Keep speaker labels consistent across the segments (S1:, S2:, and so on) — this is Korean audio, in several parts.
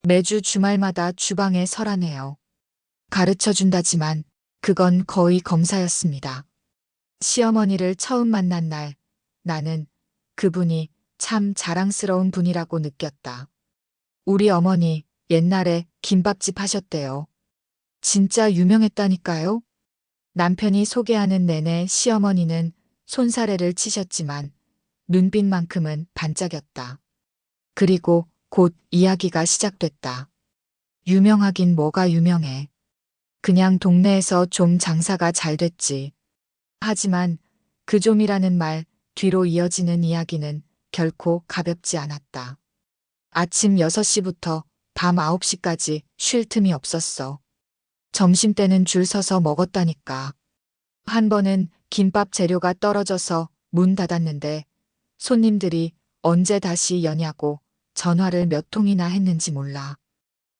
S1: 매주 주말마다 주방에 서라네요. 가르쳐준다지만 그건 거의 검사였습니다. 시어머니를 처음 만난 날 나는 그분이 참 자랑스러운 분이라고 느꼈다. 우리 어머니 옛날에 김밥집 하셨대요. 진짜 유명했다니까요. 남편이 소개하는 내내 시어머니는 손사래를 치셨지만 눈빛만큼은 반짝였다. 그리고 곧 이야기가 시작됐다. 유명하긴 뭐가 유명해. 그냥 동네에서 좀 장사가 잘 됐지. 하지만 그 좀이라는 말 뒤로 이어지는 이야기는 결코 가볍지 않았다. 아침 6시부터 밤 9시까지 쉴 틈이 없었어. 점심때는 줄 서서 먹었다니까. 한 번은 김밥 재료가 떨어져서 문 닫았는데 손님들이 언제 다시 여냐고 전화를 몇 통이나 했는지 몰라.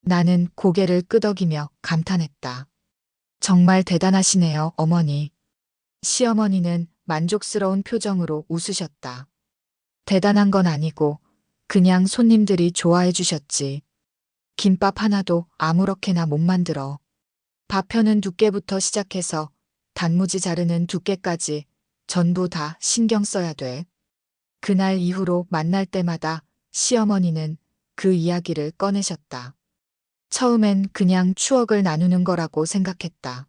S1: 나는 고개를 끄덕이며 감탄했다. 정말 대단하시네요, 어머니. 시어머니는 만족스러운 표정으로 웃으셨다. 대단한 건 아니고 그냥 손님들이 좋아해 주셨지. 김밥 하나도 아무렇게나 못 만들어. 밥 펴는 두께부터 시작해서 단무지 자르는 두께까지 전부 다 신경 써야 돼. 그날 이후로 만날 때마다 시어머니는 그 이야기를 꺼내셨다. 처음엔 그냥 추억을 나누는 거라고 생각했다.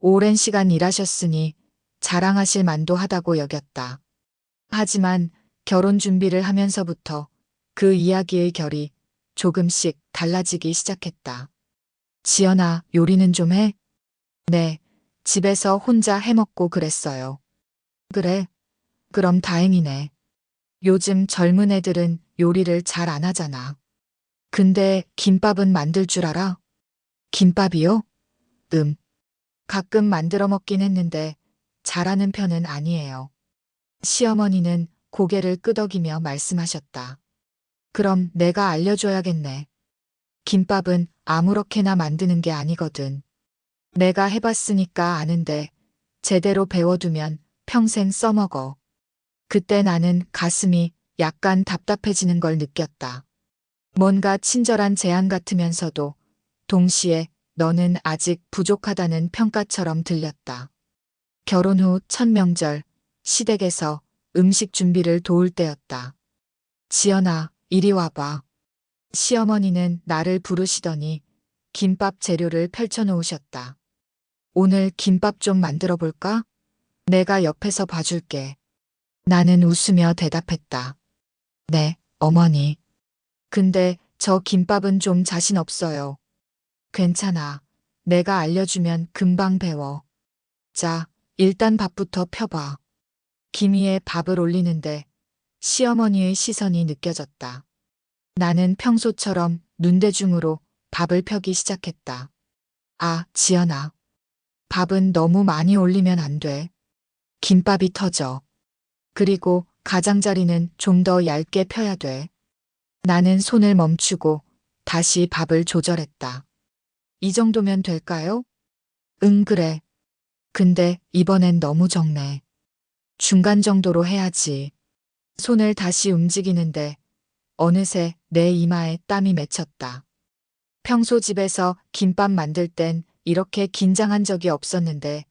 S1: 오랜 시간 일하셨으니 자랑하실 만도 하다고 여겼다. 하지만 결혼 준비를 하면서부터 그 이야기의 결이 조금씩 달라지기 시작했다. 지연아, 요리는 좀 해? 네, 집에서 혼자 해먹고 그랬어요. 그래? 그럼 다행이네. 요즘 젊은 애들은 요리를 잘 안 하잖아. 근데 김밥은 만들 줄 알아? 김밥이요? 가끔 만들어 먹긴 했는데 잘하는 편은 아니에요. 시어머니는 고개를 끄덕이며 말씀하셨다. 그럼 내가 알려줘야겠네. 김밥은 아무렇게나 만드는 게 아니거든. 내가 해봤으니까 아는데 제대로 배워두면 평생 써먹어. 그때 나는 가슴이 약간 답답해지는 걸 느꼈다. 뭔가 친절한 제안 같으면서도 동시에 너는 아직 부족하다는 평가처럼 들렸다. 결혼 후 첫 명절, 시댁에서 음식 준비를 도울 때였다. 지연아, 이리 와봐. 시어머니는 나를 부르시더니 김밥 재료를 펼쳐놓으셨다. 오늘 김밥 좀 만들어 볼까? 내가 옆에서 봐줄게. 나는 웃으며 대답했다. 네, 어머니. 근데 저 김밥은 좀 자신 없어요. 괜찮아. 내가 알려주면 금방 배워. 자, 일단 밥부터 펴봐. 김 위에 밥을 올리는데 시어머니의 시선이 느껴졌다. 나는 평소처럼 눈대중으로 밥을 펴기 시작했다. 아, 지연아. 밥은 너무 많이 올리면 안 돼. 김밥이 터져. 그리고 가장자리는 좀 더 얇게 펴야 돼. 나는 손을 멈추고 다시 밥을 조절했다. 이 정도면 될까요? 응, 그래. 근데 이번엔 너무 적네. 중간 정도로 해야지. 손을 다시 움직이는데 어느새 내 이마에 땀이 맺혔다. 평소 집에서 김밥 만들 땐 이렇게 긴장한 적이 없었는데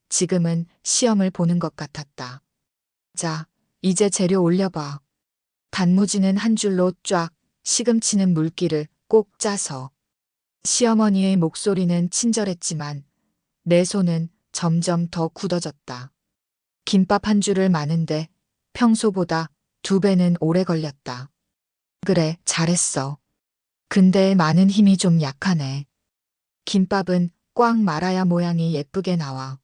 S1: 지금은 시험을 보는 것 같았다. 자, 이제 재료 올려봐. 단무지는 한 줄로 쫙, 시금치는 물기를 꼭 짜서. 시어머니의 목소리는 친절했지만 내 손은 점점 더 굳어졌다. 김밥 한 줄을 마는데 평소보다 2배는 오래 걸렸다. 그래, 잘했어. 근데 마는 힘이 좀 약하네. 김밥은 꽉 말아야 모양이 예쁘게 나와.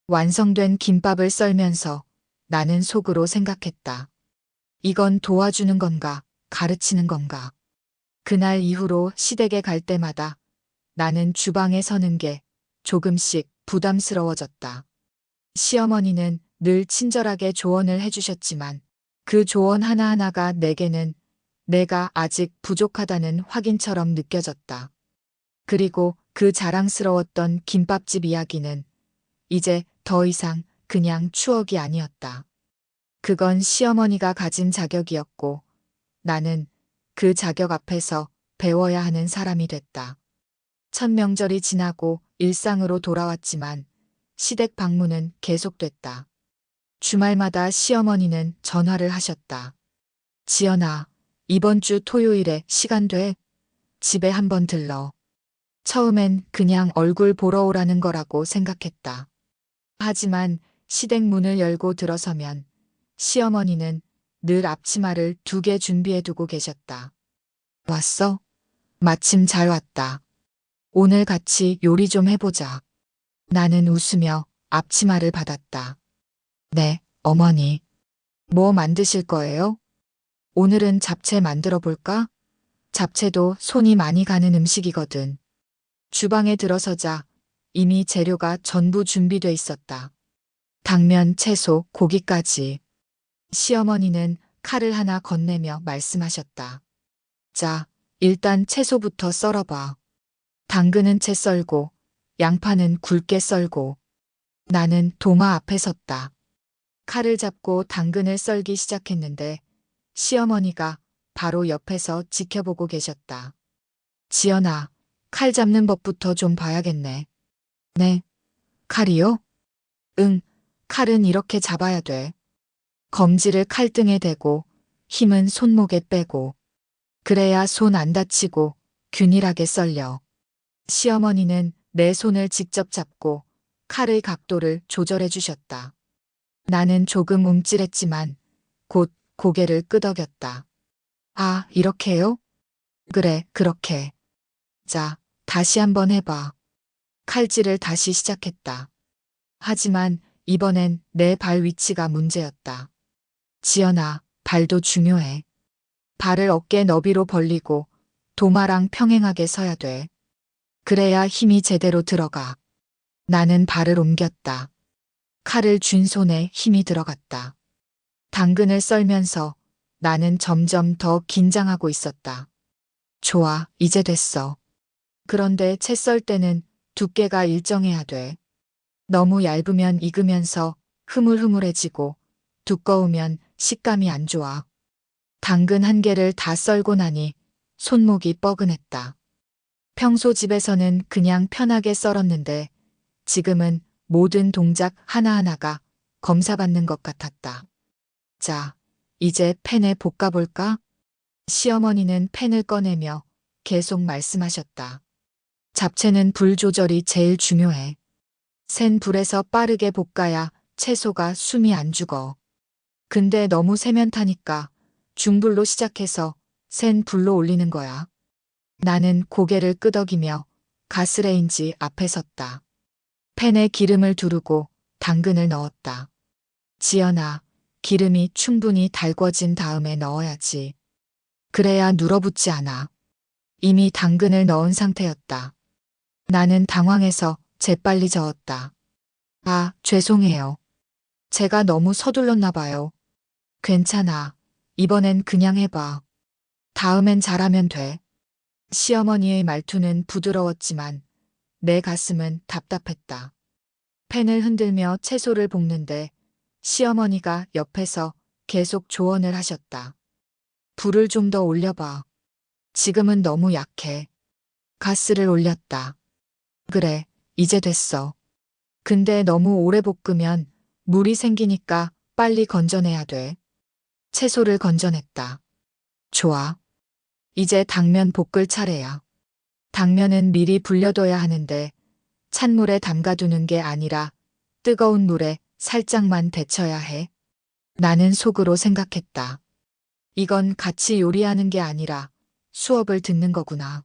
S1: 완성된 김밥을 썰면서 나는 속으로 생각했다. 이건 도와주는 건가, 가르치는 건가. 그날 이후로 시댁에 갈 때마다 나는 주방에 서는 게 조금씩 부담스러워졌다. 시어머니는 늘 친절하게 조언을 해주셨지만 그 조언 하나하나가 내게는 내가 아직 부족하다는 확인처럼 느껴졌다. 그리고 그 자랑스러웠던 김밥집 이야기는 이제 더 이상 그냥 추억이 아니었다. 그건 시어머니가 가진 자격이었고 나는 그 자격 앞에서 배워야 하는 사람이 됐다. 첫 명절이 지나고 일상으로 돌아왔지만 시댁 방문은 계속됐다. 주말마다 시어머니는 전화를 하셨다. 지연아, 이번 주 토요일에 시간 돼? 집에 한번 들러. 처음엔 그냥 얼굴 보러 오라는 거라고 생각했다. 하지만 시댁 문을 열고 들어서면 시어머니는 늘 앞치마를 2개 준비해 두고 계셨다. 왔어? 마침 잘 왔다. 오늘 같이 요리 좀 해보자. 나는 웃으며 앞치마를 받았다. 네, 어머니. 뭐 만드실 거예요? 오늘은 잡채 만들어 볼까? 잡채도 손이 많이 가는 음식이거든. 주방에 들어서자 이미 재료가 전부 준비돼 있었다. 당면, 채소, 고기까지. 시어머니는 칼을 하나 건네며 말씀하셨다. 자, 일단 채소부터 썰어봐. 당근은 채 썰고, 양파는 굵게 썰고. 나는 도마 앞에 섰다. 칼을 잡고 당근을 썰기 시작했는데 시어머니가 바로 옆에서 지켜보고 계셨다. 지연아, 칼 잡는 법부터 좀 봐야겠네. 네, 칼이요? 응, 칼은 이렇게 잡아야 돼. 검지를 칼등에 대고 힘은 손목에 빼고 그래야 손 안 다치고 균일하게 썰려. 시어머니는 내 손을 직접 잡고 칼의 각도를 조절해 주셨다. 나는 조금 움찔했지만 곧 고개를 끄덕였다. 아, 이렇게요? 그래, 그렇게. 자, 다시 한번 해봐. 칼질을 다시 시작했다. 하지만 이번엔 내 발 위치가 문제였다. 지연아, 발도 중요해. 발을 어깨 너비로 벌리고 도마랑 평행하게 서야 돼. 그래야 힘이 제대로 들어가. 나는 발을 옮겼다. 칼을 쥔 손에 힘이 들어갔다. 당근을 썰면서 나는 점점 더 긴장하고 있었다. 좋아, 이제 됐어. 그런데 채 썰 때는 두께가 일정해야 돼. 너무 얇으면 익으면서 흐물흐물해지고 두꺼우면 식감이 안 좋아. 당근 1개를 다 썰고 나니 손목이 뻐근했다. 평소 집에서는 그냥 편하게 썰었는데 지금은 모든 동작 하나하나가 검사받는 것 같았다. 자, 이제 팬에 볶아볼까? 시어머니는 팬을 꺼내며 계속 말씀하셨다. 잡채는 불 조절이 제일 중요해. 센 불에서 빠르게 볶아야 채소가 숨이 안 죽어. 근데 너무 세면 타니까 중불로 시작해서 센 불로 올리는 거야. 나는 고개를 끄덕이며 가스레인지 앞에 섰다. 팬에 기름을 두르고 당근을 넣었다. 지연아, 기름이 충분히 달궈진 다음에 넣어야지. 그래야 눌어붙지 않아. 이미 당근을 넣은 상태였다. 나는 당황해서 재빨리 저었다. 아, 죄송해요. 제가 너무 서둘렀나 봐요. 괜찮아. 이번엔 그냥 해봐. 다음엔 잘하면 돼. 시어머니의 말투는 부드러웠지만 내 가슴은 답답했다. 팬을 흔들며 채소를 볶는데 시어머니가 옆에서 계속 조언을 하셨다. 불을 좀 더 올려봐. 지금은 너무 약해. 가스를 올렸다. 그래, 이제 됐어. 근데 너무 오래 볶으면 물이 생기니까 빨리 건져내야 돼. 채소를 건져냈다. 좋아. 이제 당면 볶을 차례야. 당면은 미리 불려둬야 하는데 찬물에 담가두는 게 아니라 뜨거운 물에 살짝만 데쳐야 해. 나는 속으로 생각했다. 이건 같이 요리하는 게 아니라 수업을 듣는 거구나.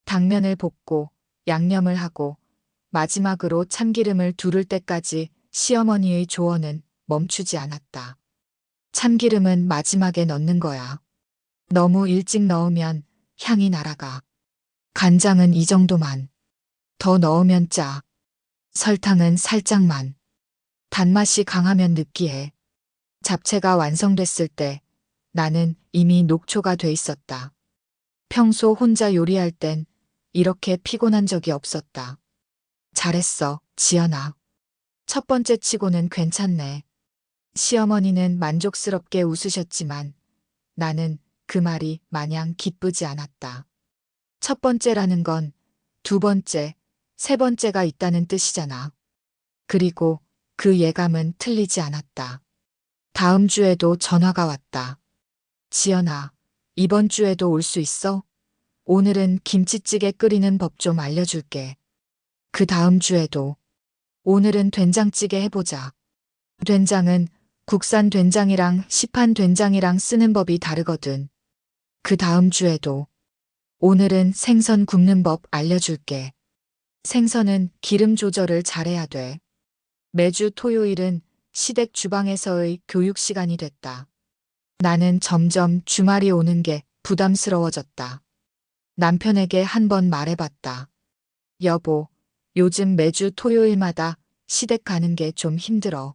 S1: 당면을 볶고 양념을 하고 마지막으로 참기름을 두를 때까지 시어머니의 조언은 멈추지 않았다. 참기름은 마지막에 넣는 거야. 너무 일찍 넣으면 향이 날아가. 간장은 이 정도만. 더 넣으면 짜. 설탕은 살짝만. 단맛이 강하면 느끼해. 잡채가 완성됐을 때 나는 이미 녹초가 돼 있었다. 평소 혼자 요리할 땐 이렇게 피곤한 적이 없었다. 잘했어, 지연아. 첫 번째 치고는 괜찮네. 시어머니는 만족스럽게 웃으셨지만 나는 그 말이 마냥 기쁘지 않았다. 첫 번째라는 건 두 번째, 세 번째가 있다는 뜻이잖아. 그리고 그 예감은 틀리지 않았다. 다음 주에도 전화가 왔다. 지연아, 이번 주에도 올 수 있어? 오늘은 김치찌개 끓이는 법 좀 알려줄게. 그 다음 주에도. 오늘은 된장찌개 해보자. 된장은 국산 된장이랑 시판 된장이랑 쓰는 법이 다르거든. 그 다음 주에도. 오늘은 생선 굽는 법 알려줄게. 생선은 기름 조절을 잘해야 돼. 매주 토요일은 시댁 주방에서의 교육 시간이 됐다. 나는 점점 주말이 오는 게 부담스러워졌다. 남편에게 한 번 말해봤다. 여보, 요즘 매주 토요일마다 시댁 가는 게 좀 힘들어.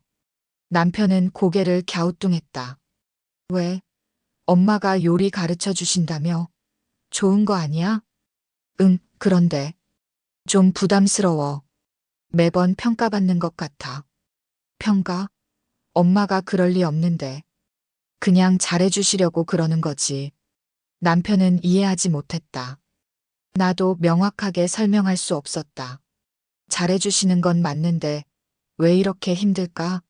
S1: 남편은 고개를 갸우뚱했다. 왜? 엄마가 요리 가르쳐 주신다며? 좋은 거 아니야? 응, 그런데 좀 부담스러워. 매번 평가받는 것 같아. 평가? 엄마가 그럴 리 없는데. 그냥 잘해주시려고 그러는 거지. 남편은 이해하지 못했다. 나도 명확하게 설명할 수 없었다. 잘해주시는 건 맞는데 왜 이렇게 힘들까?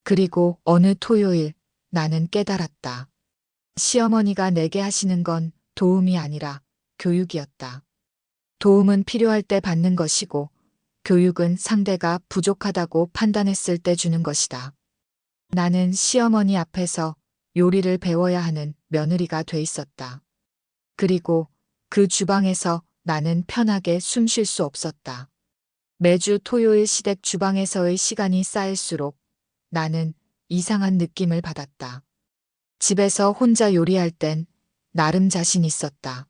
S1: 그리고 어느 토요일 나는 깨달았다. 시어머니가 내게 하시는 건 도움이 아니라 교육이었다. 도움은 필요할 때 받는 것이고 교육은 상대가 부족하다고 판단했을 때 주는 것이다. 나는 시어머니 앞에서 요리를 배워야 하는 며느리가 돼 있었다. 그리고 그 주방에서 나는 편하게 숨 쉴 수 없었다. 매주 토요일 시댁 주방에서의 시간이 쌓일수록 나는 이상한 느낌을 받았다. 집에서 혼자 요리할 땐 나름 자신 있었다.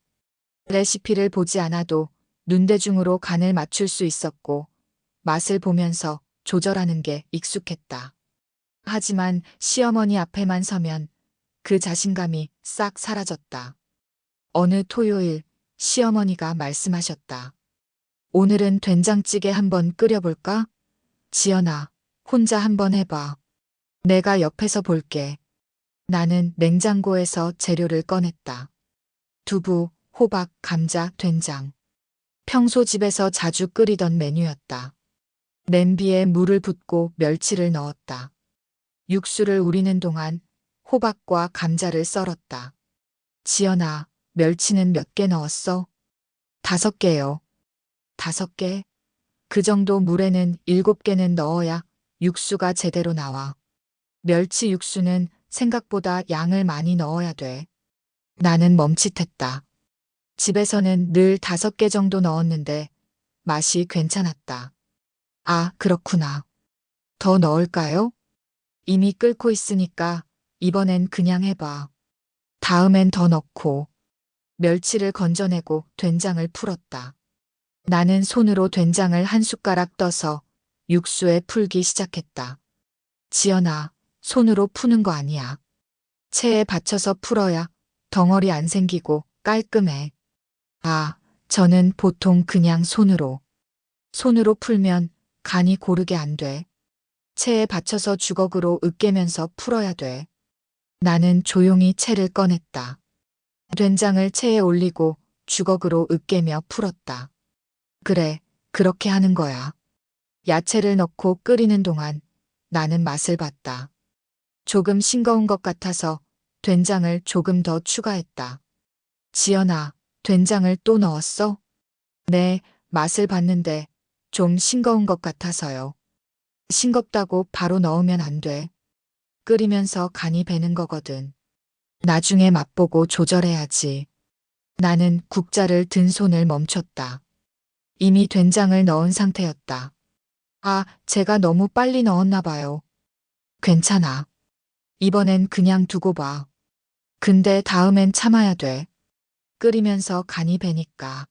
S1: 레시피를 보지 않아도 눈대중으로 간을 맞출 수 있었고 맛을 보면서 조절하는 게 익숙했다. 하지만 시어머니 앞에만 서면 그 자신감이 싹 사라졌다. 어느 토요일 시어머니가 말씀하셨다. 오늘은 된장찌개 한번 끓여볼까? 지연아, 혼자 한번 해봐. 내가 옆에서 볼게. 나는 냉장고에서 재료를 꺼냈다. 두부, 호박, 감자, 된장. 평소 집에서 자주 끓이던 메뉴였다. 냄비에 물을 붓고 멸치를 넣었다. 육수를 우리는 동안 호박과 감자를 썰었다. 지연아, 멸치는 몇 개 넣었어? 5개요. 5개? 그 정도 물에는 7개는 넣어야 육수가 제대로 나와. 멸치 육수는 생각보다 양을 많이 넣어야 돼. 나는 멈칫했다. 집에서는 늘 5개 정도 넣었는데 맛이 괜찮았다. 아, 그렇구나. 더 넣을까요? 이미 끓고 있으니까 이번엔 그냥 해봐. 다음엔 더 넣고. 멸치를 건져내고 된장을 풀었다. 나는 손으로 된장을 한 숟가락 떠서 육수에 풀기 시작했다. 지연아, 손으로 푸는 거 아니야. 체에 받쳐서 풀어야 덩어리 안 생기고 깔끔해. 아, 저는 보통 그냥 손으로. 손으로 풀면 간이 고르게 안 돼. 체에 받쳐서 주걱으로 으깨면서 풀어야 돼. 나는 조용히 채를 꺼냈다. 된장을 체에 올리고 주걱으로 으깨며 풀었다. 그래, 그렇게 하는 거야. 야채를 넣고 끓이는 동안 나는 맛을 봤다. 조금 싱거운 것 같아서 된장을 조금 더 추가했다. 지연아, 된장을 또 넣었어? 네, 맛을 봤는데 좀 싱거운 것 같아서요. 싱겁다고 바로 넣으면 안 돼. 끓이면서 간이 배는 거거든. 나중에 맛보고 조절해야지. 나는 국자를 든 손을 멈췄다. 이미 된장을 넣은 상태였다. 아, 제가 너무 빨리 넣었나 봐요. 괜찮아. 이번엔 그냥 두고 봐. 근데 다음엔 참아야 돼. 끓이면서 간이 배니까.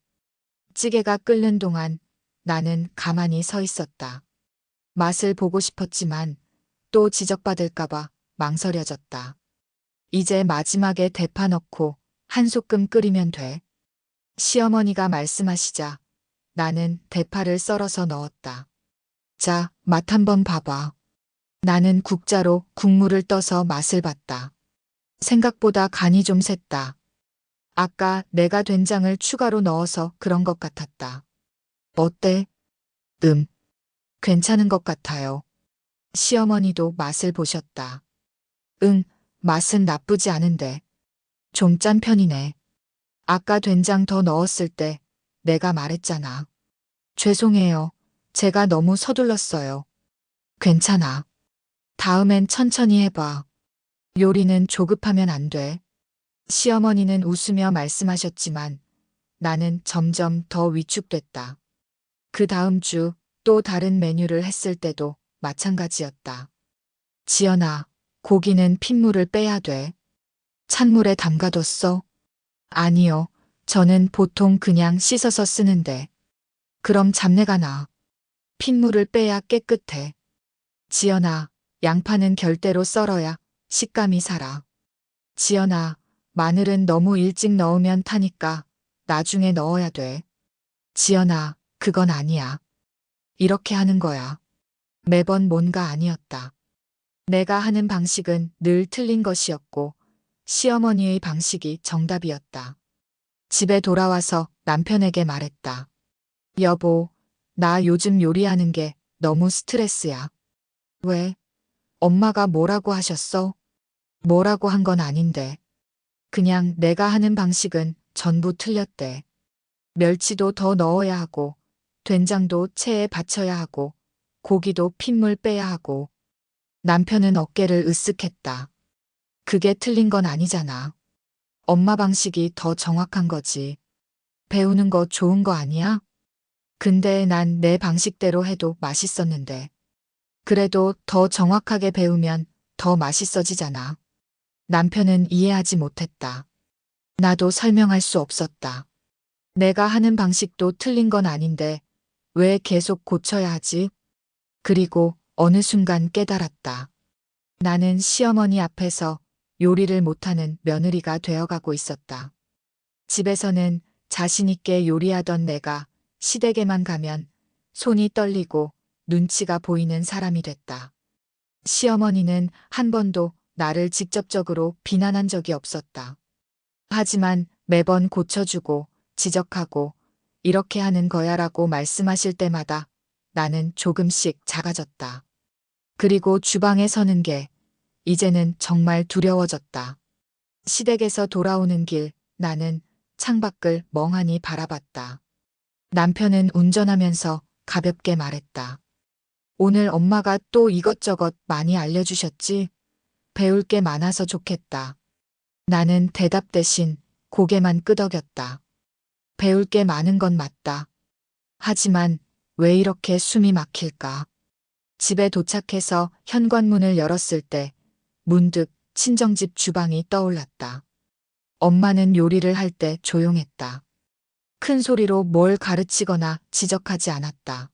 S1: 찌개가 끓는 동안 나는 가만히 서 있었다. 맛을 보고 싶었지만 또 지적받을까봐 망설여졌다. 이제 마지막에 대파 넣고 한 소끔 끓이면 돼. 시어머니가 말씀하시자 나는 대파를 썰어서 넣었다. 자, 맛 한번 봐봐. 나는 국자로 국물을 떠서 맛을 봤다. 생각보다 간이 좀 샜다. 아까 내가 된장을 추가로 넣어서 그런 것 같았다. 어때? 음, 괜찮은 것 같아요. 시어머니도 맛을 보셨다. 응, 맛은 나쁘지 않은데. 좀 짠 편이네. 아까 된장 더 넣었을 때 내가 말했잖아. 죄송해요. 제가 너무 서둘렀어요. 괜찮아. 다음엔 천천히 해봐. 요리는 조급하면 안 돼. 시어머니는 웃으며 말씀하셨지만 나는 점점 더 위축됐다. 그 다음 주 또 다른 메뉴를 했을 때도 마찬가지였다. 지연아, 고기는 핏물을 빼야 돼. 찬물에 담가뒀어? 아니요. 저는 보통 그냥 씻어서 쓰는데. 그럼 잡내가 나. 핏물을 빼야 깨끗해. 지연아, 양파는 결대로 썰어야 식감이 살아. 지연아, 마늘은 너무 일찍 넣으면 타니까 나중에 넣어야 돼. 지연아, 그건 아니야. 이렇게 하는 거야. 매번 뭔가 아니었다. 내가 하는 방식은 늘 틀린 것이었고 시어머니의 방식이 정답이었다. 집에 돌아와서 남편에게 말했다. 여보, 나 요즘 요리하는 게 너무 스트레스야. 왜? 엄마가 뭐라고 하셨어? 뭐라고 한 건 아닌데. 그냥 내가 하는 방식은 전부 틀렸대. 멸치도 더 넣어야 하고, 된장도 체에 받쳐야 하고, 고기도 핏물 빼야 하고. 남편은 어깨를 으쓱했다. 그게 틀린 건 아니잖아. 엄마 방식이 더 정확한 거지. 배우는 거 좋은 거 아니야? 근데 난 내 방식대로 해도 맛있었는데. 그래도 더 정확하게 배우면 더 맛있어지잖아. 남편은 이해하지 못했다. 나도 설명할 수 없었다. 내가 하는 방식도 틀린 건 아닌데 왜 계속 고쳐야 하지? 그리고 어느 순간 깨달았다. 나는 시어머니 앞에서 요리를 못하는 며느리가 되어가고 있었다. 집에서는 자신있게 요리하던 내가 시댁에만 가면 손이 떨리고 눈치가 보이는 사람이 됐다. 시어머니는 한 번도 나를 직접적으로 비난한 적이 없었다. 하지만 매번 고쳐주고 지적하고 이렇게 하는 거야라고 말씀하실 때마다 나는 조금씩 작아졌다. 그리고 주방에 서는 게 이제는 정말 두려워졌다. 시댁에서 돌아오는 길 나는 창밖을 멍하니 바라봤다. 남편은 운전하면서 가볍게 말했다. 오늘 엄마가 또 이것저것 많이 알려주셨지? 배울 게 많아서 좋겠다. 나는 대답 대신 고개만 끄덕였다. 배울 게 많은 건 맞다. 하지만 왜 이렇게 숨이 막힐까? 집에 도착해서 현관문을 열었을 때 문득 친정집 주방이 떠올랐다. 엄마는 요리를 할 때 조용했다. 큰 소리로 뭘 가르치거나 지적하지 않았다.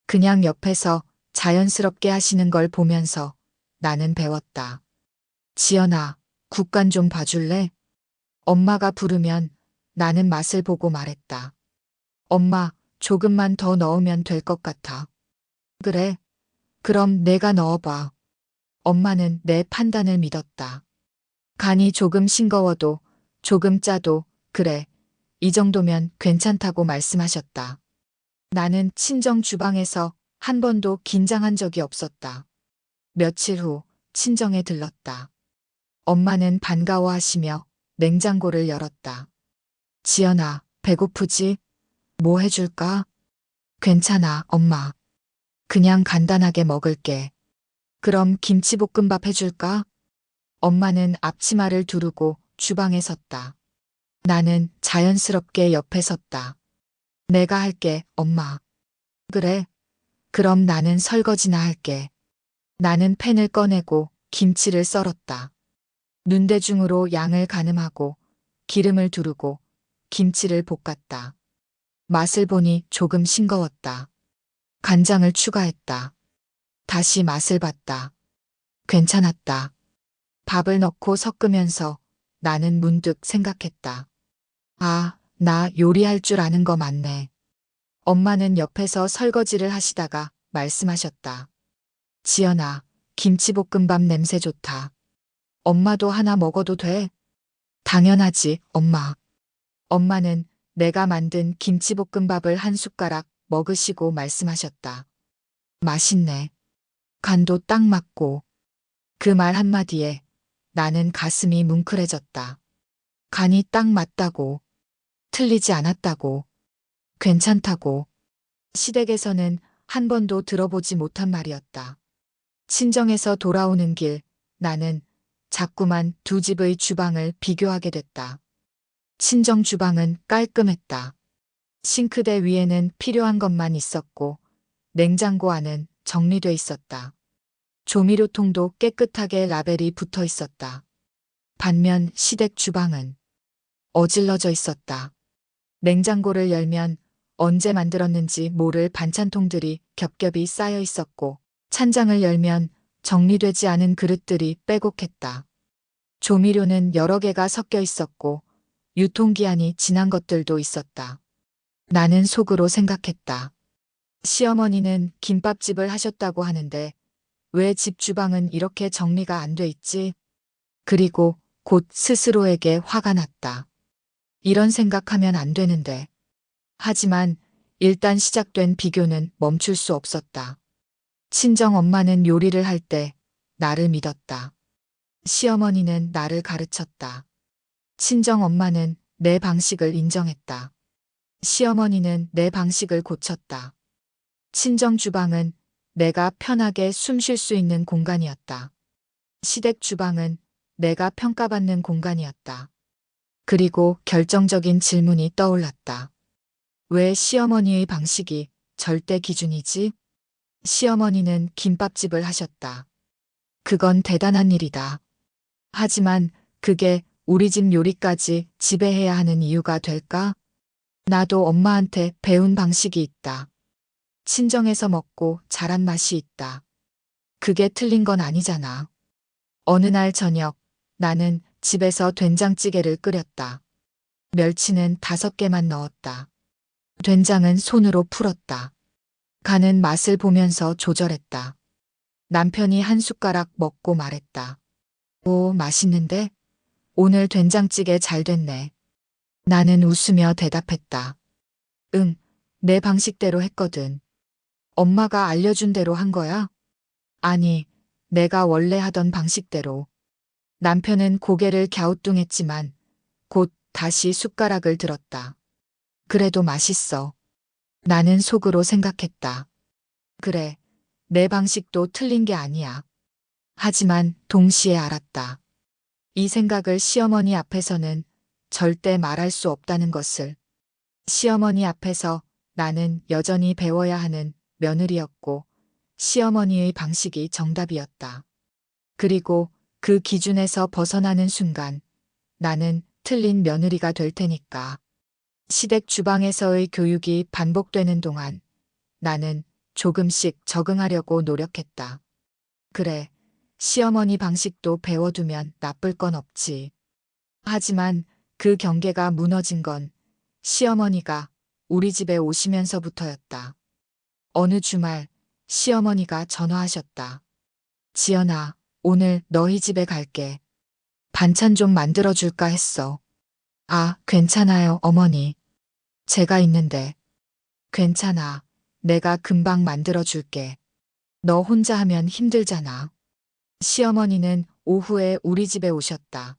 S1: 그냥 옆에서 자연스럽게 하시는 걸 보면서 나는 배웠다. 지연아, 국간 좀 봐줄래? 엄마가 부르면 나는 맛을 보고 말했다. 엄마, 조금만 더 넣으면 될 것 같아. 그래? 그럼 내가 넣어봐. 엄마는 내 판단을 믿었다. 간이 조금 싱거워도 조금 짜도 그래. 이 정도면 괜찮다고 말씀하셨다. 나는 친정 주방에서 한 번도 긴장한 적이 없었다. 며칠 후 친정에 들렀다. 엄마는 반가워하시며 냉장고를 열었다. 지연아, 배고프지? 뭐 해줄까? 괜찮아, 엄마. 그냥 간단하게 먹을게. 그럼 김치볶음밥 해줄까? 엄마는 앞치마를 두르고 주방에 섰다. 나는 자연스럽게 옆에 섰다. 내가 할게, 엄마. 그래. 그럼 나는 설거지나 할게. 나는 팬을 꺼내고 김치를 썰었다. 눈대중으로 양을 가늠하고 기름을 두르고 김치를 볶았다. 맛을 보니 조금 싱거웠다. 간장을 추가했다. 다시 맛을 봤다. 괜찮았다. 밥을 넣고 섞으면서 나는 문득 생각했다. 아, 나 요리할 줄 아는 거 맞네. 엄마는 옆에서 설거지를 하시다가 말씀하셨다. 지연아, 김치볶음밥 냄새 좋다. 엄마도 하나 먹어도 돼? 당연하지, 엄마. 엄마는 내가 만든 김치볶음밥을 한 숟가락 먹으시고 말씀하셨다. 맛있네. 간도 딱 맞고. 그 말 한마디에 나는 가슴이 뭉클해졌다. 간이 딱 맞다고. 틀리지 않았다고. 괜찮다고. 시댁에서는 한 번도 들어보지 못한 말이었다. 친정에서 돌아오는 길, 나는 자꾸만 두 집의 주방을 비교하게 됐다. 친정 주방은 깔끔했다. 싱크대 위에는 필요한 것만 있었고, 냉장고 안은 정리돼 있었다. 조미료통도 깨끗하게 라벨이 붙어 있었다. 반면 시댁 주방은 어질러져 있었다. 냉장고를 열면 언제 만들었는지 모를 반찬통들이 겹겹이 쌓여 있었고, 찬장을 열면 정리되지 않은 그릇들이 빼곡했다. 조미료는 여러 개가 섞여 있었고, 유통기한이 지난 것들도 있었다. 나는 속으로 생각했다. 시어머니는 김밥집을 하셨다고 하는데, 왜 집 주방은 이렇게 정리가 안 돼 있지? 그리고 곧 스스로에게 화가 났다. 이런 생각하면 안 되는데. 하지만 일단 시작된 비교는 멈출 수 없었다. 친정 엄마는 요리를 할 때 나를 믿었다. 시어머니는 나를 가르쳤다. 친정 엄마는 내 방식을 인정했다. 시어머니는 내 방식을 고쳤다. 친정 주방은 내가 편하게 숨 쉴 수 있는 공간이었다. 시댁 주방은 내가 평가받는 공간이었다. 그리고 결정적인 질문이 떠올랐다. 왜 시어머니의 방식이 절대 기준이지? 시어머니는 김밥집을 하셨다. 그건 대단한 일이다. 하지만 그게 우리 집 요리까지 지배해야 하는 이유가 될까? 나도 엄마한테 배운 방식이 있다. 친정에서 먹고 자란 맛이 있다. 그게 틀린 건 아니잖아. 어느 날 저녁, 나는 집에서 된장찌개를 끓였다. 멸치는 5개만 넣었다. 된장은 손으로 풀었다. 간은 맛을 보면서 조절했다. 남편이 한 숟가락 먹고 말했다. 오, 맛있는데? 오늘 된장찌개 잘 됐네. 나는 웃으며 대답했다. 응, 내 방식대로 했거든. 엄마가 알려준 대로 한 거야? 아니, 내가 원래 하던 방식대로. 남편은 고개를 갸우뚱했지만 곧 다시 숟가락을 들었다. 그래도 맛있어. 나는 속으로 생각했다. 그래, 내 방식도 틀린 게 아니야. 하지만 동시에 알았다. 이 생각을 시어머니 앞에서는 절대 말할 수 없다는 것을. 시어머니 앞에서 나는 여전히 배워야 하는 며느리였고 시어머니의 방식이 정답이었다. 그리고 그 기준에서 벗어나는 순간 나는 틀린 며느리가 될 테니까. 시댁 주방에서의 교육이 반복되는 동안 나는 조금씩 적응하려고 노력했다. 그래, 시어머니 방식도 배워두면 나쁠 건 없지. 하지만 그 경계가 무너진 건 시어머니가 우리 집에 오시면서부터였다. 어느 주말 시어머니가 전화하셨다. 지연아, 오늘 너희 집에 갈게. 반찬 좀 만들어줄까 했어. 아, 괜찮아요, 어머니. 제가 있는데. 괜찮아. 내가 금방 만들어줄게. 너 혼자 하면 힘들잖아. 시어머니는 오후에 우리 집에 오셨다.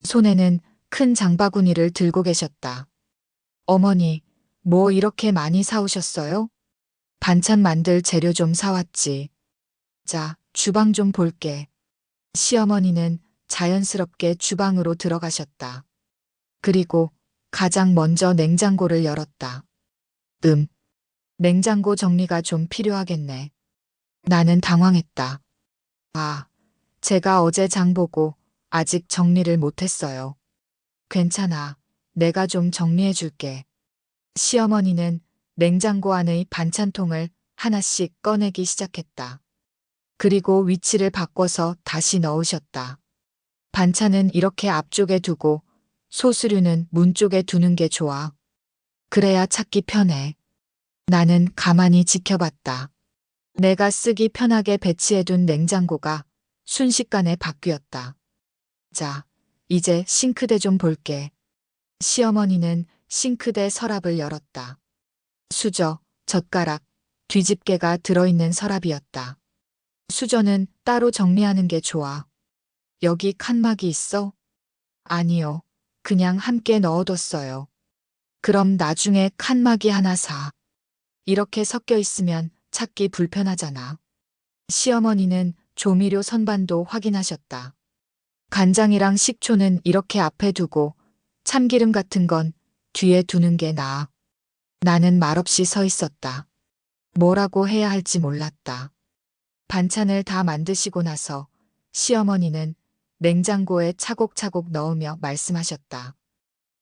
S1: 손에는 큰 장바구니를 들고 계셨다. 어머니, 뭐 이렇게 많이 사오셨어요? 반찬 만들 재료 좀 사왔지. 자, 주방 좀 볼게. 시어머니는 자연스럽게 주방으로 들어가셨다. 그리고 가장 먼저 냉장고를 열었다. 냉장고 정리가 좀 필요하겠네. 나는 당황했다. 아, 제가 어제 장 보고 아직 정리를 못했어요. 괜찮아. 내가 좀 정리해 줄게. 시어머니는 냉장고 안의 반찬통을 하나씩 꺼내기 시작했다. 그리고 위치를 바꿔서 다시 넣으셨다. 반찬은 이렇게 앞쪽에 두고 소스류는 문 쪽에 두는 게 좋아. 그래야 찾기 편해. 나는 가만히 지켜봤다. 내가 쓰기 편하게 배치해둔 냉장고가 순식간에 바뀌었다. 자, 이제 싱크대 좀 볼게. 시어머니는 싱크대 서랍을 열었다. 수저, 젓가락, 뒤집개가 들어있는 서랍이었다. 수저는 따로 정리하는 게 좋아. 여기 칸막이 있어? 아니요. 그냥 함께 넣어뒀어요. 그럼 나중에 칸막이 하나 사. 이렇게 섞여 있으면 찾기 불편하잖아. 시어머니는 조미료 선반도 확인하셨다. 간장이랑 식초는 이렇게 앞에 두고 참기름 같은 건 뒤에 두는 게 나아. 나는 말없이 서 있었다. 뭐라고 해야 할지 몰랐다. 반찬을 다 만드시고 나서 시어머니는 냉장고에 차곡차곡 넣으며 말씀하셨다.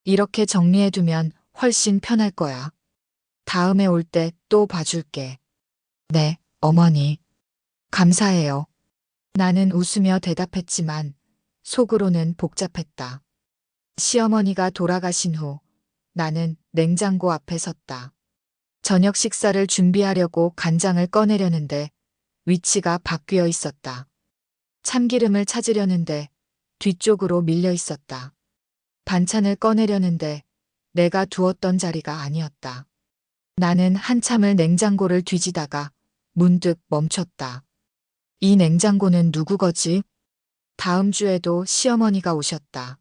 S1: 이렇게 정리해두면 훨씬 편할 거야. 다음에 올 때 또 봐줄게. 네, 어머니. 감사해요. 나는 웃으며 대답했지만 속으로는 복잡했다. 시어머니가 돌아가신 후 나는 냉장고 앞에 섰다. 저녁 식사를 준비하려고 간장을 꺼내려는데 위치가 바뀌어 있었다. 참기름을 찾으려는데 뒤쪽으로 밀려 있었다. 반찬을 꺼내려는데 내가 두었던 자리가 아니었다. 나는 한참을 냉장고를 뒤지다가 문득 멈췄다. 이 냉장고는 누구 거지? 다음 주에도 시어머니가 오셨다.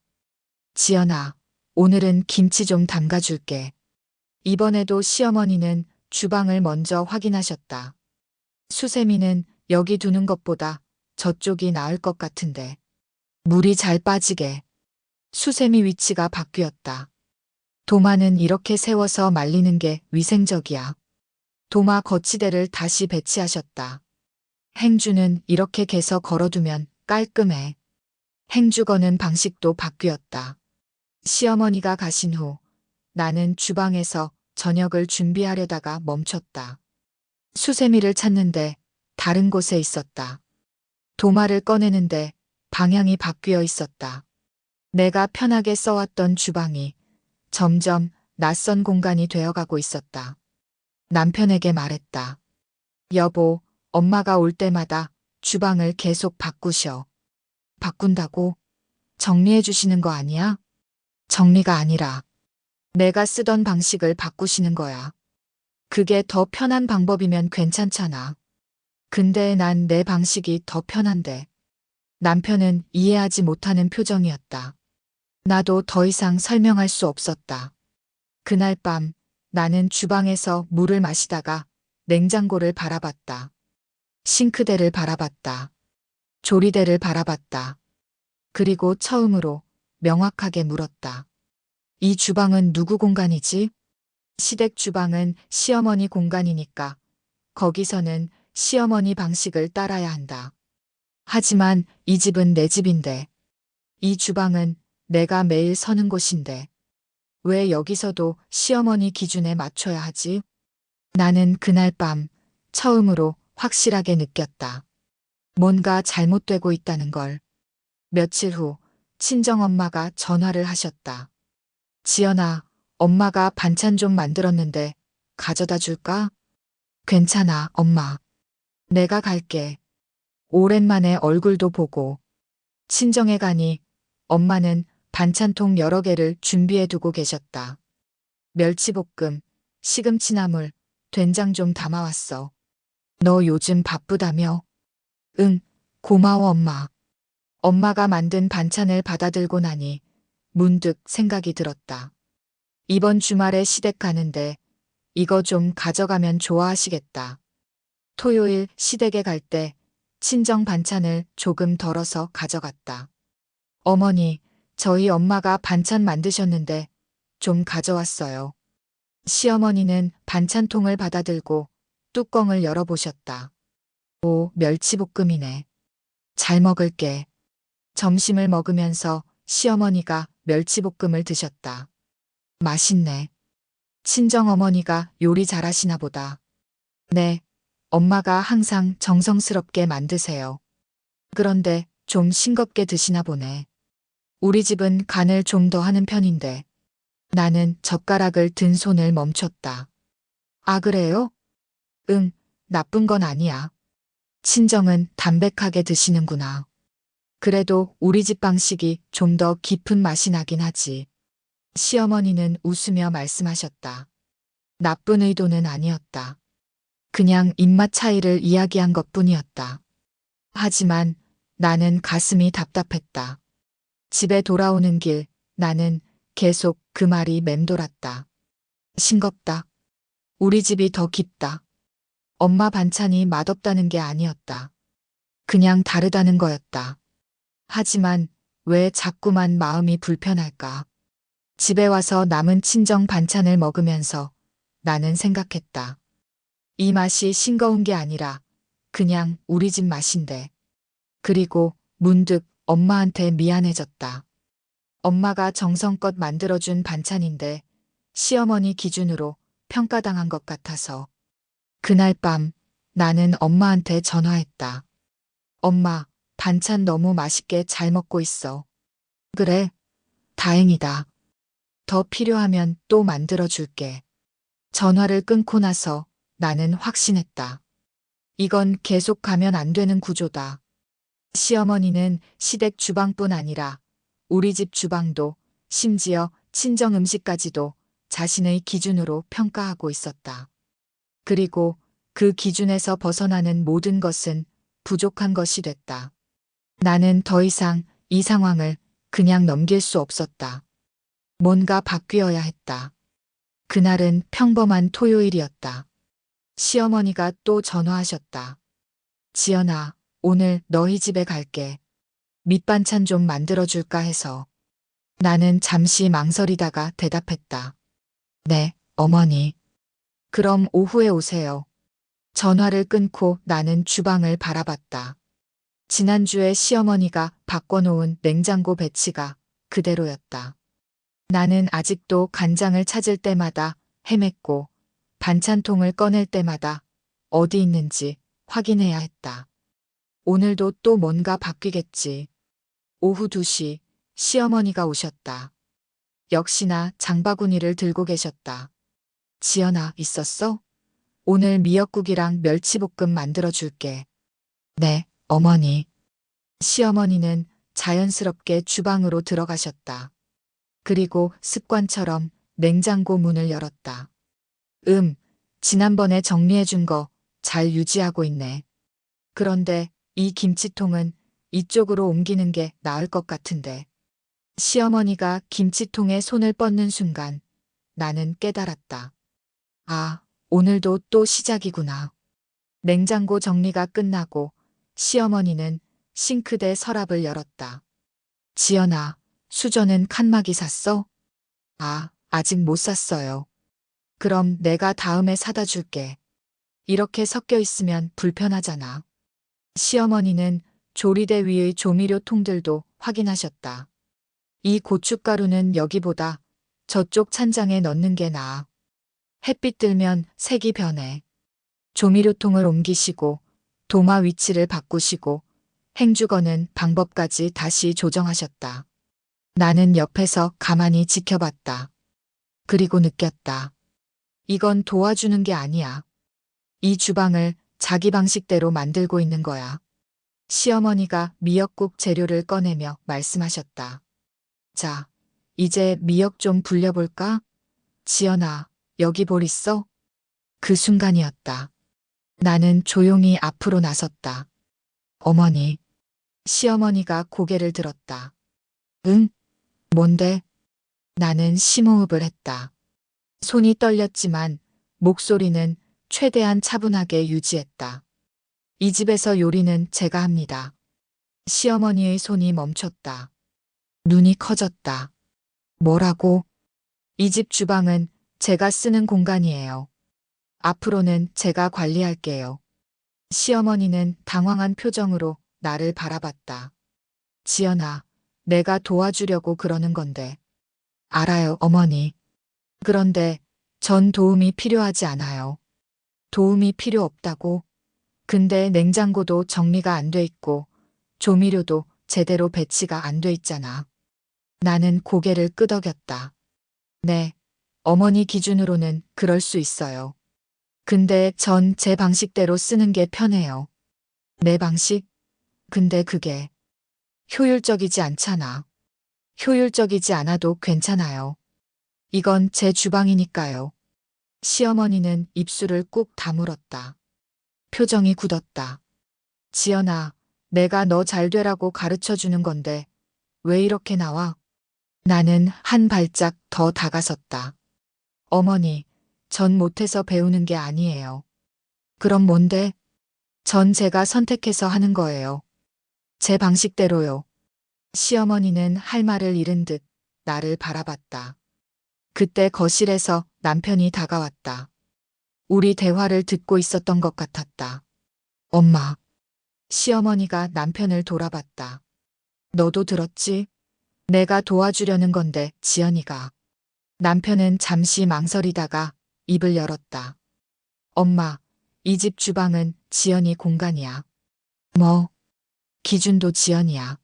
S1: 지연아, 오늘은 김치 좀 담가줄게. 이번에도 시어머니는 주방을 먼저 확인하셨다. 수세미는 여기 두는 것보다 저쪽이 나을 것 같은데. 물이 잘 빠지게. 수세미 위치가 바뀌었다. 도마는 이렇게 세워서 말리는 게 위생적이야. 도마 거치대를 다시 배치하셨다. 행주는 이렇게 개서 걸어두면 깔끔해. 행주 거는 방식도 바뀌었다. 시어머니가 가신 후 나는 주방에서 저녁을 준비하려다가 멈췄다. 수세미를 찾는데 다른 곳에 있었다. 도마를 꺼내는데 방향이 바뀌어 있었다. 내가 편하게 써왔던 주방이 점점 낯선 공간이 되어가고 있었다. 남편에게 말했다. 여보, 엄마가 올 때마다 주방을 계속 바꾸셔. 바꾼다고? 정리해 주시는 거 아니야? 정리가 아니라 내가 쓰던 방식을 바꾸시는 거야. 그게 더 편한 방법이면 괜찮잖아. 근데 난 내 방식이 더 편한데. 남편은 이해하지 못하는 표정이었다. 나도 더 이상 설명할 수 없었다. 그날 밤 나는 주방에서 물을 마시다가 냉장고를 바라봤다. 싱크대를 바라봤다. 조리대를 바라봤다. 그리고 처음으로 명확하게 물었다. 이 주방은 누구 공간이지? 시댁 주방은 시어머니 공간이니까 거기서는 시어머니 방식을 따라야 한다. 하지만 이 집은 내 집인데, 이 주방은 내가 매일 서는 곳인데, 왜 여기서도 시어머니 기준에 맞춰야 하지? 나는 그날 밤 처음으로 확실하게 느꼈다. 뭔가 잘못되고 있다는 걸. 며칠 후 친정엄마가 전화를 하셨다. 지연아, 엄마가 반찬 좀 만들었는데 가져다 줄까? 괜찮아, 엄마. 내가 갈게. 오랜만에 얼굴도 보고. 친정에 가니 엄마는 반찬통 여러 개를 준비해 두고 계셨다. 멸치볶음, 시금치나물, 된장 좀 담아왔어. 너 요즘 바쁘다며? 응, 고마워 엄마. 엄마가 만든 반찬을 받아들고 나니 문득 생각이 들었다. 이번 주말에 시댁 가는데 이거 좀 가져가면 좋아하시겠다. 토요일 시댁에 갈 때 친정 반찬을 조금 덜어서 가져갔다. 어머니, 저희 엄마가 반찬 만드셨는데 좀 가져왔어요. 시어머니는 반찬통을 받아들고 뚜껑을 열어보셨다. 오, 멸치볶음이네. 잘 먹을게. 점심을 먹으면서 시어머니가 멸치볶음을 드셨다. 맛있네. 친정어머니가 요리 잘하시나 보다. 네, 엄마가 항상 정성스럽게 만드세요. 그런데 좀 싱겁게 드시나 보네. 우리 집은 간을 좀 더 하는 편인데. 나는 젓가락을 든 손을 멈췄다. 아, 그래요? 응, 나쁜 건 아니야. 친정은 담백하게 드시는구나. 그래도 우리 집 방식이 좀 더 깊은 맛이 나긴 하지. 시어머니는 웃으며 말씀하셨다. 나쁜 의도는 아니었다. 그냥 입맛 차이를 이야기한 것뿐이었다. 하지만 나는 가슴이 답답했다. 집에 돌아오는 길 나는 계속 그 말이 맴돌았다. 싱겁다. 우리 집이 더 깊다. 엄마 반찬이 맛없다는 게 아니었다. 그냥 다르다는 거였다. 하지만 왜 자꾸만 마음이 불편할까? 집에 와서 남은 친정 반찬을 먹으면서 나는 생각했다. 이 맛이 싱거운 게 아니라 그냥 우리 집 맛인데. 그리고 문득 엄마한테 미안해졌다. 엄마가 정성껏 만들어준 반찬인데 시어머니 기준으로 평가당한 것 같아서. 그날 밤 나는 엄마한테 전화했다. 엄마, 반찬 너무 맛있게 잘 먹고 있어. 그래? 다행이다. 더 필요하면 또 만들어줄게. 전화를 끊고 나서 나는 확신했다. 이건 계속 가면 안 되는 구조다. 시어머니는 시댁 주방뿐 아니라 우리 집 주방도 심지어 친정 음식까지도 자신의 기준으로 평가하고 있었다. 그리고 그 기준에서 벗어나는 모든 것은 부족한 것이 됐다. 나는 더 이상 이 상황을 그냥 넘길 수 없었다. 뭔가 바뀌어야 했다. 그날은 평범한 토요일이었다. 시어머니가 또 전화하셨다. 지연아, 오늘 너희 집에 갈게. 밑반찬 좀 만들어줄까 해서. 나는 잠시 망설이다가 대답했다. 네, 어머니. 그럼 오후에 오세요. 전화를 끊고 나는 주방을 바라봤다. 지난주에 시어머니가 바꿔놓은 냉장고 배치가 그대로였다. 나는 아직도 간장을 찾을 때마다 헤맸고 반찬통을 꺼낼 때마다 어디 있는지 확인해야 했다. 오늘도 또 뭔가 바뀌겠지. 오후 2시 시어머니가 오셨다. 역시나 장바구니를 들고 계셨다. 지연아, 있었어? 오늘 미역국이랑 멸치볶음 만들어줄게. 네, 어머니. 시어머니는 자연스럽게 주방으로 들어가셨다. 그리고 습관처럼 냉장고 문을 열었다. 지난번에 정리해준 거 잘 유지하고 있네. 그런데 이 김치통은 이쪽으로 옮기는 게 나을 것 같은데. 시어머니가 김치통에 손을 뻗는 순간 나는 깨달았다. 아, 오늘도 또 시작이구나. 냉장고 정리가 끝나고 시어머니는 싱크대 서랍을 열었다. 지연아, 수저는 칸막이 샀어? 아, 아직 못 샀어요. 그럼 내가 다음에 사다 줄게. 이렇게 섞여 있으면 불편하잖아. 시어머니는 조리대 위의 조미료 통들도 확인하셨다. 이 고춧가루는 여기보다 저쪽 찬장에 넣는 게 나아. 햇빛 들면 색이 변해. 조미료통을 옮기시고 도마 위치를 바꾸시고 행주거는 방법까지 다시 조정하셨다. 나는 옆에서 가만히 지켜봤다. 그리고 느꼈다. 이건 도와주는 게 아니야. 이 주방을 자기 방식대로 만들고 있는 거야. 시어머니가 미역국 재료를 꺼내며 말씀하셨다. 자, 이제 미역 좀 불려볼까? 지연아, 여기 볼 있어? 그 순간이었다. 나는 조용히 앞으로 나섰다. 어머니. 시어머니가 고개를 들었다. 응? 뭔데? 나는 심호흡을 했다. 손이 떨렸지만 목소리는 최대한 차분하게 유지했다. 이 집에서 요리는 제가 합니다. 시어머니의 손이 멈췄다. 눈이 커졌다. 뭐라고? 이 집 주방은 제가 쓰는 공간이에요. 앞으로는 제가 관리할게요. 시어머니는 당황한 표정으로 나를 바라봤다. 지연아, 내가 도와주려고 그러는 건데. 알아요, 어머니. 그런데 전 도움이 필요하지 않아요. 도움이 필요 없다고? 근데 냉장고도 정리가 안 돼 있고 조미료도 제대로 배치가 안 돼 있잖아. 나는 고개를 끄덕였다. 네, 어머니 기준으로는 그럴 수 있어요. 근데 전 제 방식대로 쓰는 게 편해요. 내 방식? 근데 그게 효율적이지 않잖아. 효율적이지 않아도 괜찮아요. 이건 제 주방이니까요. 시어머니는 입술을 꾹 다물었다. 표정이 굳었다. 지연아, 내가 너 잘 되라고 가르쳐 주는 건데 왜 이렇게 나와? 나는 한 발짝 더 다가섰다. 어머니, 전 못해서 배우는 게 아니에요. 그럼 뭔데? 전 제가 선택해서 하는 거예요. 제 방식대로요. 시어머니는 할 말을 잃은 듯 나를 바라봤다. 그때 거실에서 남편이 다가왔다. 우리 대화를 듣고 있었던 것 같았다. 엄마. 시어머니가 남편을 돌아봤다. 너도 들었지? 내가 도와주려는 건데 지연이가. 남편은 잠시 망설이다가 입을 열었다. 엄마, 이 집 주방은 지연이 공간이야. 뭐, 기준도 지연이야.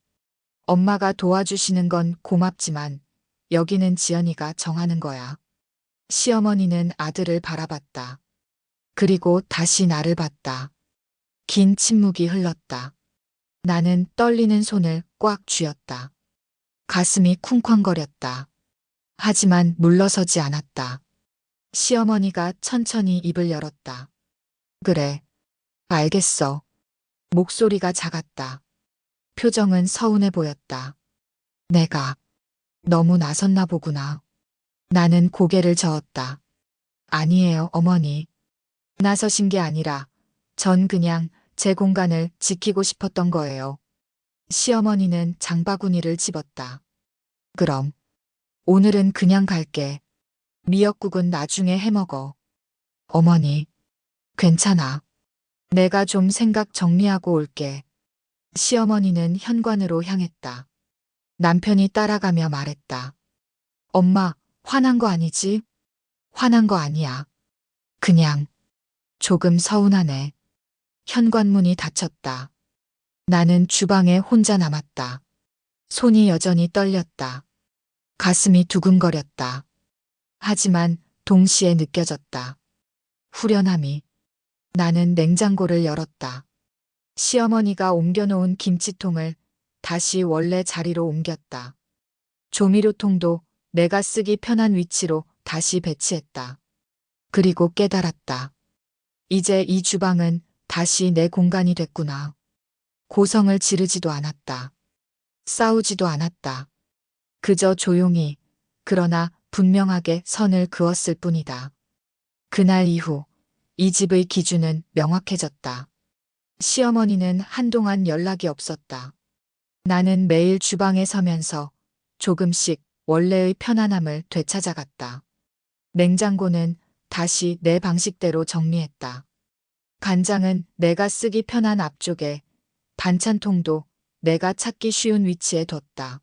S1: 엄마가 도와주시는 건 고맙지만 여기는 지연이가 정하는 거야. 시어머니는 아들을 바라봤다. 그리고 다시 나를 봤다. 긴 침묵이 흘렀다. 나는 떨리는 손을 꽉 쥐었다. 가슴이 쿵쾅거렸다. 하지만 물러서지 않았다. 시어머니가 천천히 입을 열었다. 그래, 알겠어. 목소리가 작았다. 표정은 서운해 보였다. 내가 너무 나섰나 보구나. 나는 고개를 저었다. 아니에요, 어머니. 나서신 게 아니라 전 그냥 제 공간을 지키고 싶었던 거예요. 시어머니는 장바구니를 집었다. 그럼 오늘은 그냥 갈게. 미역국은 나중에 해먹어. 어머니, 괜찮아. 내가 좀 생각 정리하고 올게. 시어머니는 현관으로 향했다. 남편이 따라가며 말했다. 엄마, 화난 거 아니지? 화난 거 아니야. 그냥 조금 서운하네. 현관문이 닫혔다. 나는 주방에 혼자 남았다. 손이 여전히 떨렸다. 가슴이 두근거렸다. 하지만 동시에 느껴졌다. 후련함이. 나는 냉장고를 열었다. 시어머니가 옮겨놓은 김치통을 다시 원래 자리로 옮겼다. 조미료통도 내가 쓰기 편한 위치로 다시 배치했다. 그리고 깨달았다. 이제 이 주방은 다시 내 공간이 됐구나. 고성을 지르지도 않았다. 싸우지도 않았다. 그저 조용히, 그러나 분명하게 선을 그었을 뿐이다. 그날 이후 이 집의 기준은 명확해졌다. 시어머니는 한동안 연락이 없었다. 나는 매일 주방에 서면서 조금씩 원래의 편안함을 되찾아갔다. 냉장고는 다시 내 방식대로 정리했다. 간장은 내가 쓰기 편한 앞쪽에, 반찬통도 내가 찾기 쉬운 위치에 뒀다.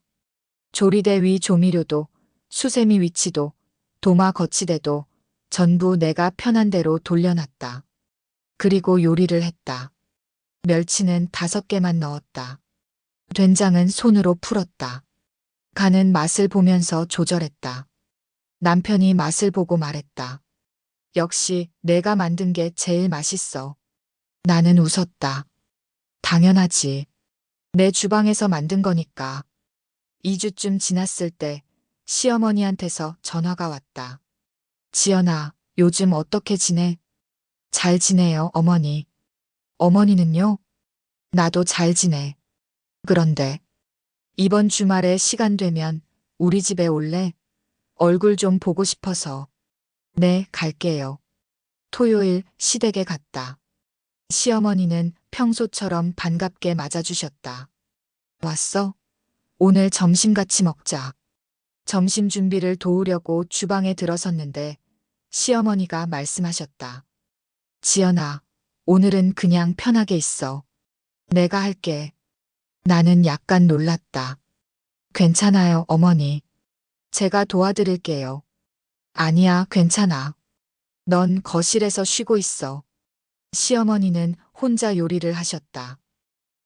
S1: 조리대 위 조미료도, 수세미 위치도, 도마 거치대도 전부 내가 편한 대로 돌려놨다. 그리고 요리를 했다. 멸치는 5개만 넣었다. 된장은 손으로 풀었다. 간은 맛을 보면서 조절했다. 남편이 맛을 보고 말했다. 역시 내가 만든 게 제일 맛있어. 나는 웃었다. 당연하지. 내 주방에서 만든 거니까. 2주쯤 지났을 때 시어머니한테서 전화가 왔다. 지연아, 요즘 어떻게 지내? 잘 지내요, 어머니. 어머니는요? 나도 잘 지내. 그런데 이번 주말에 시간 되면 우리 집에 올래? 얼굴 좀 보고 싶어서. 네, 갈게요. 토요일 시댁에 갔다. 시어머니는 평소처럼 반갑게 맞아주셨다. 왔어? 오늘 점심 같이 먹자. 점심 준비를 도우려고 주방에 들어섰는데 시어머니가 말씀하셨다. 지연아, 오늘은 그냥 편하게 있어. 내가 할게. 나는 약간 놀랐다. 괜찮아요, 어머니. 제가 도와드릴게요. 아니야, 괜찮아. 넌 거실에서 쉬고 있어. 시어머니는 혼자 요리를 하셨다.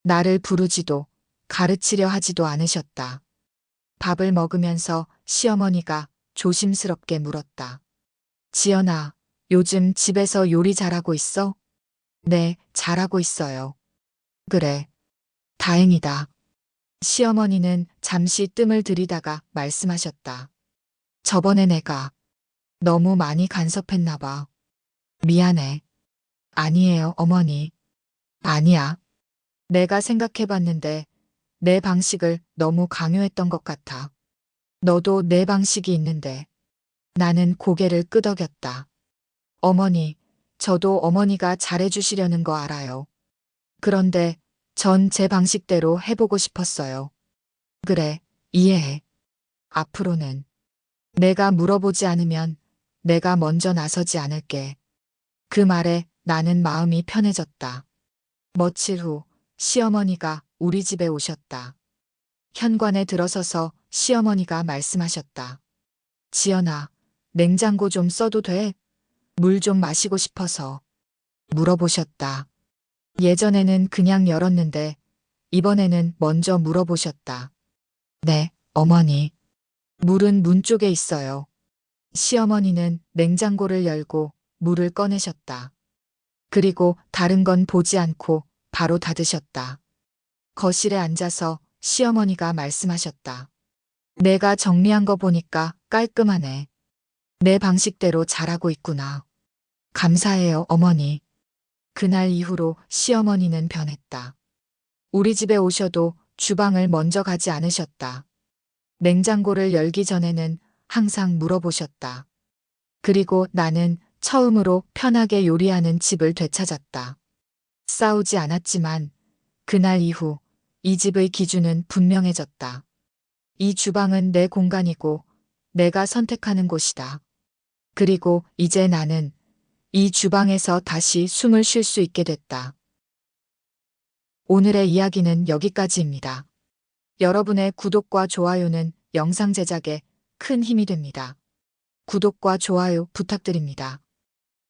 S1: 나를 부르지도 가르치려 하지도 않으셨다. 밥을 먹으면서 시어머니가 조심스럽게 물었다. 지연아, 요즘 집에서 요리 잘하고 있어? 네, 잘하고 있어요. 그래. 다행이다. 시어머니는 잠시 뜸을 들이다가 말씀하셨다. 저번에 내가 너무 많이 간섭했나 봐. 미안해. 아니에요, 어머니. 아니야. 내가 생각해봤는데 내 방식을 너무 강요했던 것 같아. 너도 내 방식이 있는데. 나는 고개를 끄덕였다. 어머니, 저도 어머니가 잘해주시려는 거 알아요. 그런데 전 제 방식대로 해보고 싶었어요. 그래, 이해해. 앞으로는 내가 물어보지 않으면 내가 먼저 나서지 않을게. 그 말에 나는 마음이 편해졌다. 며칠 후 시어머니가 우리 집에 오셨다. 현관에 들어서서 시어머니가 말씀하셨다. 지연아, 냉장고 좀 써도 돼? 물 좀 마시고 싶어서. 물어보셨다. 예전에는 그냥 열었는데 이번에는 먼저 물어보셨다. 네, 어머니. 물은 문 쪽에 있어요. 시어머니는 냉장고를 열고 물을 꺼내셨다. 그리고 다른 건 보지 않고 바로 닫으셨다. 거실에 앉아서 시어머니가 말씀하셨다. 내가 정리한 거 보니까 깔끔하네. 내 방식대로 잘하고 있구나. 감사해요, 어머니. 그날 이후로 시어머니는 변했다. 우리 집에 오셔도 주방을 먼저 가지 않으셨다. 냉장고를 열기 전에는 항상 물어보셨다. 그리고 나는 처음으로 편하게 요리하는 집을 되찾았다. 싸우지 않았지만 그날 이후 이 집의 기준은 분명해졌다. 이 주방은 내 공간이고 내가 선택하는 곳이다. 그리고 이제 나는 이 주방에서 다시 숨을 쉴 수 있게 됐다. 오늘의 이야기는 여기까지입니다. 여러분의 구독과 좋아요는 영상 제작에 큰 힘이 됩니다. 구독과 좋아요 부탁드립니다.